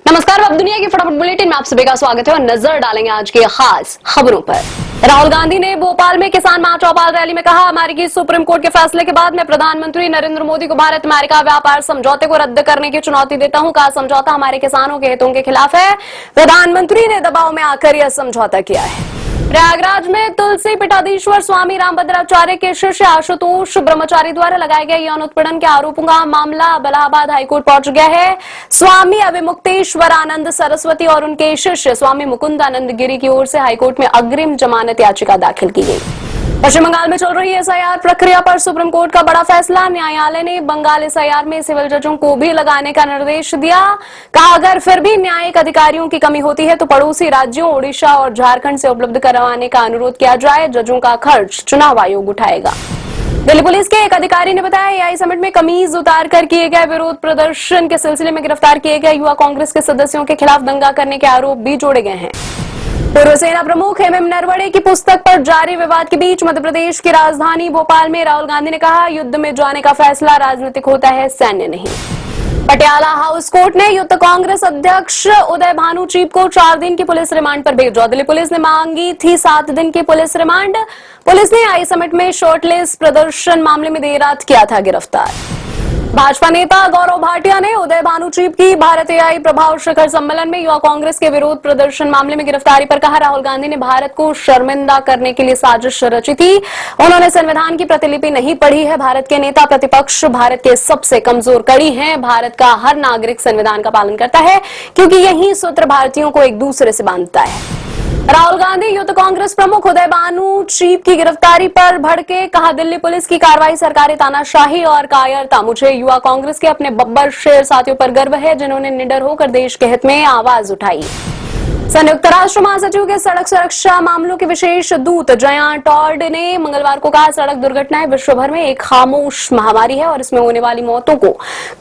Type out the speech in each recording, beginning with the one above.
नमस्कार, अब दुनिया की फटाफट बुलेटिन में आप सभी का स्वागत है और नजर डालेंगे आज की खास खबरों पर। राहुल गांधी ने भोपाल में किसान महाचौपाल रैली में कहा, अमेरिकी सुप्रीम कोर्ट के फैसले के बाद मैं प्रधानमंत्री नरेंद्र मोदी को भारत अमेरिका व्यापार समझौते को रद्द करने की चुनौती देता हूं। कहा, समझौता हमारे किसानों के हितों के खिलाफ है। प्रधानमंत्री ने दबाव में आकर यह समझौता किया है। प्रयागराज में तुलसी पीठाधीश्वर स्वामी रामभद्राचार्य के शिष्य आशुतोष ब्रह्मचारी द्वारा लगाए गए यौन उत्पीड़न के आरोपों का मामला इलाहाबाद हाईकोर्ट पहुंच गया है। स्वामी अविमुक्तेश्वरानंद सरस्वती और उनके शिष्य स्वामी मुकुंदानंद गिरी की ओर से हाईकोर्ट में अग्रिम जमानत याचिका दाखिल की गई। पश्चिम बंगाल में चल रही एसआईआर प्रक्रिया पर सुप्रीम कोर्ट का बड़ा फैसला। न्यायालय ने बंगाल एसआईआर में सिविल जजों को भी लगाने का निर्देश दिया। कहा, अगर फिर भी न्यायिक अधिकारियों की कमी होती है तो पड़ोसी राज्यों ओडिशा और झारखंड से उपलब्ध करवाने का अनुरोध किया जाए। जजों का खर्च चुनाव आयोग उठाएगा। दिल्ली पुलिस के एक अधिकारी ने बताया, एआई समिट में कमीज उतार कर किए गए विरोध प्रदर्शन के सिलसिले में गिरफ्तार किए गए युवा कांग्रेस के सदस्यों के खिलाफ दंगा करने के आरोप भी जोड़े गए हैं। पूर्व सेना प्रमुख एमएम नरवणे की पुस्तक पर जारी विवाद के बीच मध्य प्रदेश की राजधानी भोपाल में राहुल गांधी ने कहा, युद्ध में जाने का फैसला राजनीतिक होता है, सैन्य नहीं। पटियाला हाउस कोर्ट ने यूथ कांग्रेस अध्यक्ष उदय भानु चीप को 4 दिन की पुलिस रिमांड पर भेजा। दिल्ली पुलिस ने मांगी थी 7 दिन की पुलिस रिमांड। पुलिस ने आई समिट में शर्टलेस प्रदर्शन मामले में देर रात किया था गिरफ्तार। भाजपा नेता गौरव भाटिया ने उदय भानु चीप की भारत एआई प्रभाव शिखर सम्मेलन में युवा कांग्रेस के विरोध प्रदर्शन मामले में गिरफ्तारी पर कहा, राहुल गांधी ने भारत को शर्मिंदा करने के लिए साजिश रची थी। उन्होंने संविधान की प्रतिलिपि नहीं पढ़ी है। भारत के नेता प्रतिपक्ष भारत के सबसे कमजोर कड़ी हैं। भारत का हर नागरिक संविधान का पालन करता है क्योंकि यही सूत्र भारतीयों को एक दूसरे से बांधता है। राहुल गांधी यूथ कांग्रेस प्रमुख उदय भानु चीप की गिरफ्तारी पर भड़के। कहा, दिल्ली पुलिस की कार्रवाई सरकारी तानाशाही और कायरता। मुझे युवा कांग्रेस के अपने बब्बर शेर साथियों पर गर्व है जिन्होंने निडर होकर देश के हित में आवाज उठाई। संयुक्त राष्ट्र महासचिव के सड़क सुरक्षा मामलों के विशेष दूत जयान टॉड ने मंगलवार को कहा, सड़क दुर्घटनाएं विश्व भर में एक खामोश महामारी है और इसमें होने वाली मौतों को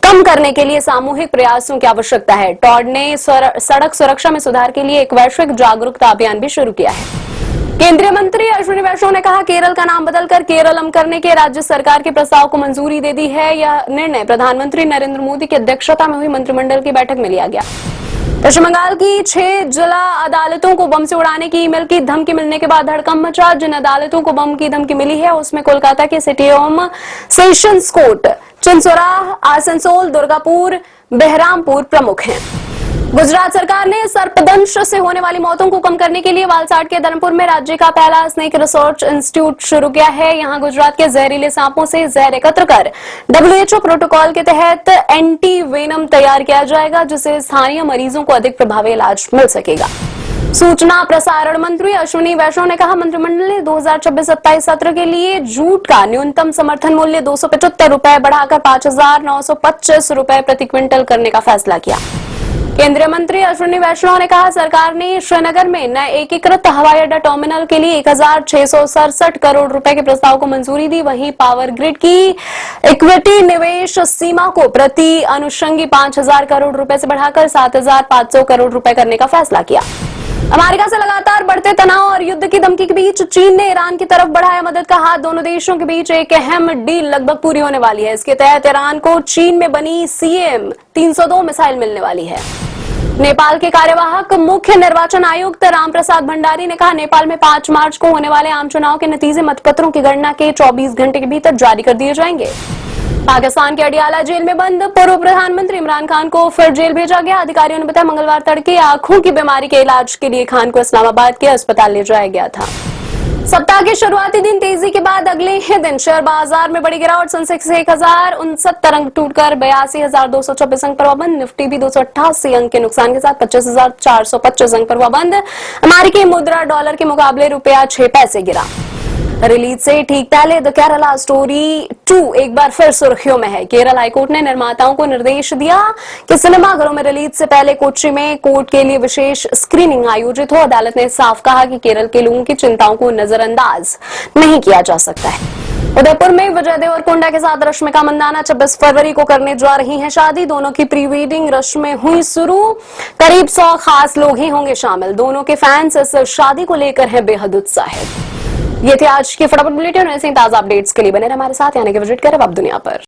कम करने के लिए सामूहिक प्रयासों की आवश्यकता है। टॉड ने सड़क सुरक्षा में सुधार के लिए एक वैश्विक जागरूकता अभियान भी शुरू किया है। केंद्रीय मंत्री अश्विनी वैष्णव ने कहा, केरल का नाम बदलकर केरलम करने के राज्य सरकार के प्रस्ताव को मंजूरी दे दी है। यह निर्णय प्रधानमंत्री नरेंद्र मोदी की अध्यक्षता में हुई मंत्रिमंडल की बैठक में लिया गया। पश्चिम बंगाल की 6 जिला अदालतों को बम से उड़ाने की ईमेल की धमकी मिलने के बाद हड़कंप मचा। जिन अदालतों को बम की धमकी मिली है उसमें कोलकाता के city home sessions court, Chinsurah, Asansol, Durgapur, Baharampur प्रमुख हैं। गुजरात सरकार ने सर्पदंश से होने वाली मौतों को कम करने के लिए वालसाड के धर्मपुर में राज्य का पहला स्नेक रिसर्च इंस्टीट्यूट शुरू किया है। यहां गुजरात के जहरीले सांपों से जहर एकत्र कर WHO प्रोटोकॉल के तहत एंटी वेनम तैयार किया जाएगा, जिससे स्थानीय मरीजों को अधिक प्रभावी इलाज मिल सकेगा। सूचना प्रसारण मंत्री अश्विनी वैष्णव ने कहा, मंत्रिमंडल ने 2026-27 सत्र के लिए जूट का न्यूनतम समर्थन मूल्य 275 रुपए बढ़ाकर 5,925 रुपए प्रति क्विंटल करने का फैसला किया। केंद्रीय मंत्री अश्विनी वैष्णव ने कहा, सरकार ने श्रीनगर में नए एकीकृत हवाई अड्डा टर्मिनल के लिए 1,667 करोड़ रुपए के प्रस्ताव को मंजूरी दी। वहीं पावर ग्रिड की इक्विटी निवेश सीमा को प्रति अनुषंगी 5,000 करोड़ रुपए से बढ़ाकर 7,500 करोड़ रुपए करने का फैसला किया। अमेरिका से लगातार बढ़ते तनाव और युद्ध की धमकी के बीच चीन ने ईरान की तरफ बढ़ाया मदद का हाथ। दोनों देशों के बीच एक अहम डील लगभग पूरी होने वाली है। इसके तहत ईरान को चीन में बनी CM-302 मिसाइल मिलने वाली है। नेपाल के कार्यवाहक मुख्य निर्वाचन आयुक्त रामप्रसाद भंडारी ने कहा, नेपाल में 5 मार्च को होने वाले आम चुनाव के नतीजे मतपत्रों की गणना के 24 घंटे के भीतर जारी कर दिए जाएंगे। पाकिस्तान के अडियाला जेल में बंद पूर्व प्रधानमंत्री इमरान खान को फिर जेल भेजा गया। अधिकारियों ने बताया, मंगलवार तड़के आंखों की बीमारी के इलाज के लिए खान को इस्लामाबाद के अस्पताल ले जाया गया था। सप्ताह के शुरुआती दिन तेजी के बाद अगले ही दिन शेयर बाजार में बड़ी गिरावट। सेंसेक्स 1,069 अंक टूटकर 82,226 अंक पर हुआ बंद। निफ्टी भी 288 अंक के नुकसान के साथ 25,425 अंक पर हुआ बंद। अमेरिकी मुद्रा डॉलर के मुकाबले रुपया 6 पैसे गिरा। रिलीज से ठीक पहले द केरला स्टोरी 2 एक बार फिर सुर्खियों में है। केरल हाईकोर्ट ने निर्माताओं को निर्देश दिया कि सिनेमाघरों में रिलीज से पहले कोच्चि में कोर्ट के लिए विशेष स्क्रीनिंग आयोजित हो। अदालत ने साफ कहा कि केरल के लोगों की चिंताओं को नजरअंदाज नहीं किया जा सकता है। उदयपुर में विजय देवरकोंडा के साथ रश्मिका मंदाना 26 फरवरी को करने जा रही हैं शादी। दोनों की प्री वेडिंग रस्म में हुई शुरू। करीब 100 खास लोग ही होंगे शामिल। दोनों के फैंस इस शादी को लेकर हैं बेहद उत्साहित। ये थे आज की फटाफट बुलेटिन। ऐसे ही ताजा अपडेट्स के लिए बने रहे हमारे साथ, यानी कि विजिट करें अब दुनिया पर।